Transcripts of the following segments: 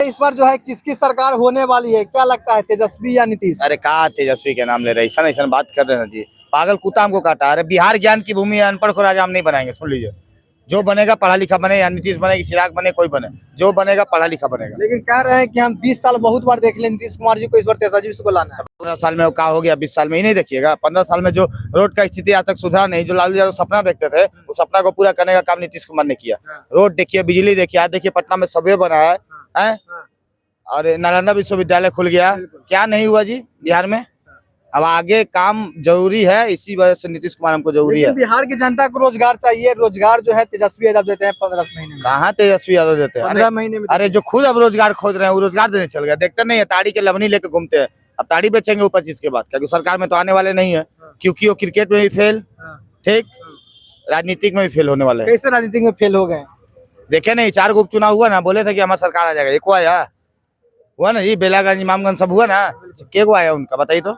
इस बार जो है किसकी सरकार होने वाली है, क्या लगता है, तेजस्वी या नीतीश? अरे कहा तेजस्वी के नाम ले रहे, ऐसा ऐसा बात कर रहे हैं जी। पागल कुत्ता हमको काटा। अरे बिहार ज्ञान की भूमि है, अनपढ़ को राजा हम नहीं बनाएंगे। सुन लीजिए, जो बनेगा पढ़ा लिखा बने, या नीतीश बने, चिराग बने, कोई बने, जो बनेगा पढ़ा लिखा बनेगा। लेकिन कह रहे हैं कि हम 20 साल बहुत बार देख लें नीतीश कुमार जी को, इस बार तेजस्वी को लाना है। 15 साल में क्या हो गया, 20 साल में ही नहीं देखिएगा। 15 साल में जो रोड का स्थिति आज तक सुधरा नहीं, जो लालू यादव सपना देखते थे, उस सपना को पूरा करने का काम नीतीश कुमार ने किया। रोड देखिए, बिजली देखिए, आज देखिए पटना में सबवे बना है और नालंदा विश्वविद्यालय खुल गया। क्या नहीं हुआ जी बिहार में? अब आगे काम जरूरी है, इसी वजह से नीतीश कुमार हमको जरूरी है। बिहार की जनता को रोजगार चाहिए, रोजगार जो है तेजस्वी यादव देते हैं 15 महीने में। कहाँ तेजस्वी यादव देते हैं? 15 महीने में। अरे जो खुद अब रोजगार खोज रहे हैं वो रोजगार देने चल गया। देखते नहीं है, ताड़ी के लवनी लेके घूमते हैं। अब ताड़ी बेचेंगे वो 25 के बाद, क्योंकि सरकार में तो आने वाले नहीं है, क्योंकि वो क्रिकेट में भी फेल, ठीक, राजनीतिक में भी फेल होने वाले हैं। कैसे राजनीति में फेल हो गए? देखे नहीं, 4 गो उपचुनाव हुआ ना, बोले थे कि हमारी सरकार आ जाएगा, एक आया हुआ ना जी, बेलागंज इमामगंज सब हुआ ना, के को आया उनका बताइए तो?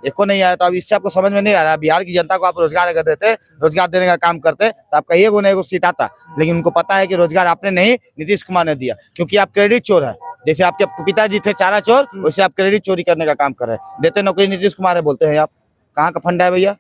एक को नहीं आया। तो अब इससे आपको समझ में नहीं आ रहा, बिहार की जनता को आप रोजगार अगर देते, रोजगार देने का काम करते, तो आपका एक ना एक सीट आता। लेकिन उनको पता है कि रोजगार आपने नहीं, नीतीश कुमार ने दिया, क्योंकि आप क्रेडिट चोर है। जैसे आपके पिताजी थे चारा चोर, वैसे आप क्रेडिट चोरी करने का काम कर रहे हैं। देते नौकरी नीतीश कुमार है, बोलते हैं आप। कहाँ का फंडा है भैया?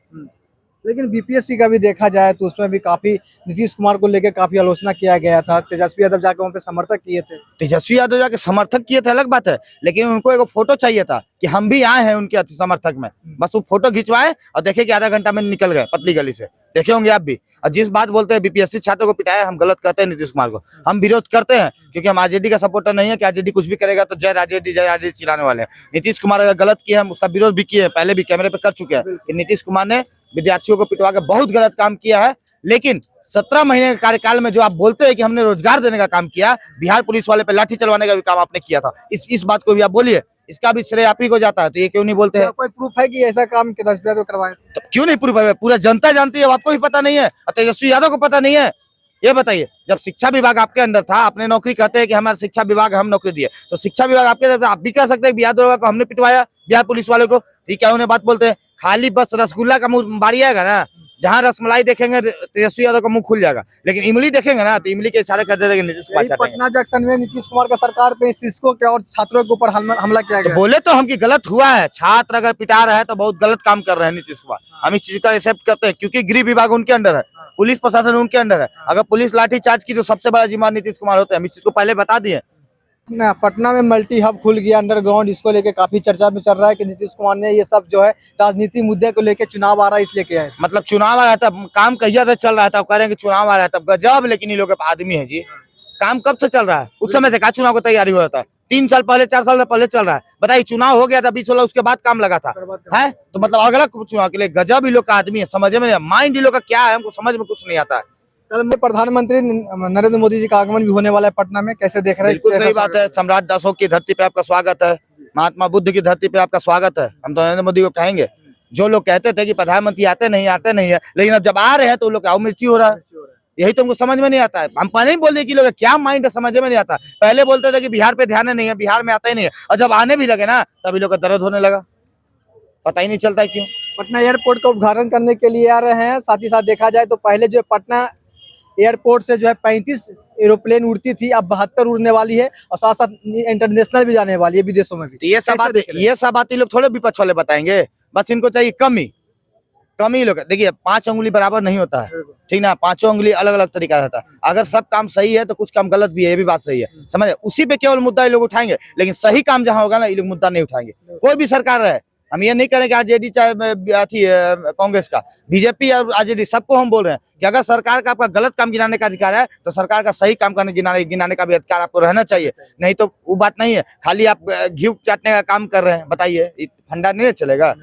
लेकिन बीपीएससी का भी देखा जाए तो उसमें भी काफी नीतीश कुमार को लेकर काफी आलोचना किया गया था। तेजस्वी यादव जाकर वहाँ पे समर्थक किए थे। तेजस्वी यादव जाके समर्थक किए थे अलग बात है, लेकिन उनको एक फोटो चाहिए था कि हम भी आए हैं उनके समर्थक में। बस वो फोटो खिंचवाए और देखे कि आधा घंटा में निकल गए पतली गली से। देखे होंगे आप भी। और जिस बात बोलते हैं बीपीएससी छात्रों को पिटाया, हम गलत करते हैं नीतीश कुमार को, हम विरोध करते हैं, क्योंकि हम आरजेडी का सपोर्टर नहीं है कि आरजेडी कुछ भी करेगा तो जय राजेडी चिल्लाने वाले हैं। नीतीश कुमार अगर गलत किए, हम उसका विरोध भी किए हैं, पहले भी कैमरे पे कर चुके हैं कि नीतीश कुमार ने विद्यार्थियों को पिटवा के बहुत गलत काम किया है। लेकिन 17 महीने के कार्यकाल में जो आप बोलते हैं कि हमने रोजगार देने का काम किया, बिहार पुलिस वाले पे लाठी चलवाने का भी काम आपने किया था। इस बात को भी आप बोलिए, इसका भी श्रेय आप ही को जाता है, तो ये क्यों नहीं बोलते हैं? कोई प्रूफ है कि ऐसा काम तेजस्वी यादव करवाए? तो क्यों नहीं प्रूफ है? पूरा जनता जानती है, आपको भी पता नहीं है और तेजस्वी यादव को पता नहीं है। ये बताइए, जब शिक्षा विभाग आपके अंदर था, आपने नौकरी कहते हैं कि हमारा शिक्षा विभाग, हम नौकरी दिए, तो शिक्षा विभाग आपके अंदर, आप भी कह सकते हैं बिहार दरोगा को हमने पिटवाया, बिहार पुलिस वाले को। ठीक है, उन्हें बात बोलते हैं, खाली बस रसगुल्ला का मुंह बारी आएगा ना, जहाँ रसमलाई देखेंगे तेजस्वी यादव का मुंह खुल जाएगा, लेकिन इमली देखेंगे ना तो इमली के इशारे करते रहेंगे नीतीश कुमार। पटना जंक्शन में नीतीश कुमार का सरकार पे शिक्षकों के और छात्रों के ऊपर हमला किया गया। बोले तो हम की गलत हुआ है, छात्र अगर पिटा रहा है तो बहुत गलत काम कर रहे हैं नीतीश कुमार। हम इस चीज का एक्सेप्ट करते हैं, क्योंकि गृह विभाग उनके अंडर है, पुलिस प्रशासन उनके अंडर है। अगर पुलिस लाठी चार्ज की तो सबसे बड़ा जिम्मेदार नीतीश कुमार होते हैं, हम इस चीज को पहले बता दिए। ना पटना में मल्टी हब खुल गया अंडरग्राउंड, इसको लेके काफी चर्चा में चल रहा है कि नीतीश कुमार ने ये सब जो है राजनीति मुद्दे को लेके, चुनाव आ रहा है इसलिए किया है। मतलब चुनाव आ रहा था, काम कहिया से चल रहा था, कह रहे हैं कि चुनाव आ रहा था, गजब। लेकिन ये लोग आदमी है जी, काम कब से चल रहा है? उस समय से क्या चुनाव की तैयारी हो रहा था? 3 साल पहले, 4 साल पहले चल रहा है। बताइए, चुनाव हो गया था 2016, उसके बाद काम लगा था है, तो मतलब अगला चुनाव के लिए गजब ही लोग का आदमी है। समझ में माइंड लोग का क्या है, हमको समझ में कुछ नहीं आता है। कल में प्रधानमंत्री नरेंद्र मोदी जी का आगमन भी होने वाला है पटना में, कैसे देख रहे हैं? बिल्कुल सही बात है, सम्राट अशोक की धरती पे आपका स्वागत है, महात्मा बुद्ध की धरती पे आपका स्वागत है। हम तो नरेंद्र मोदी को कहेंगे, जो लोग कहते थे कि प्रधानमंत्री आते नहीं है, लेकिन अब जब आ रहे हैं तो लोग आओ मिर्ची हो रहा है। यही तो हमको समझ में नहीं आता है। हम पहले ही बोल दिए कि लोग क्या माइंड है, समझ में नहीं आता। पहले बोलते थे कि बिहार पे ध्यान नहीं है, बिहार में आता ही नहीं है, और जब आने भी लगे ना तभी लोग का दर्द होने लगा, पता ही नहीं चलता है क्यों। पटना एयरपोर्ट का उद्घाटन करने के लिए आ रहे हैं। साथ ही साथ देखा जाए तो पहले जो पटना एयरपोर्ट से जो है 35 एरोप्लेन उड़ती थी, अब 72 उड़ने वाली है, और साथ साथ इंटरनेशनल भी जाने वाली है, विदेशों में भी। तो ये सब बात लोग थोड़े विपक्ष वाले बताएंगे, बस इनको चाहिए कमी लोग। देखिए, 5 अंगुली बराबर नहीं होता है, ठीक ना, 5 अंगुली अलग अलग तरीका रहता है। अगर सब काम सही है तो कुछ काम गलत भी है, ये भी बात सही है, समझे? उसी पे केवल मुद्दा ये लोग उठाएंगे, लेकिन सही काम जहाँ होगा ना, ये लोग मुद्दा नहीं उठाएंगे। कोई भी सरकार रहे, हम ये नहीं करें कि आरजेडी चाहे कांग्रेस का, बीजेपी और आरजेडी, सबको हम बोल रहे हैं कि अगर सरकार का आपका गलत काम गिनाने का अधिकार है तो सरकार का सही काम करने गिनाने का भी अधिकार आपको रहना चाहिए। नहीं तो वो बात नहीं है, खाली आप घी चाटने का काम कर रहे हैं। बताइए, फंडा नहीं चलेगा।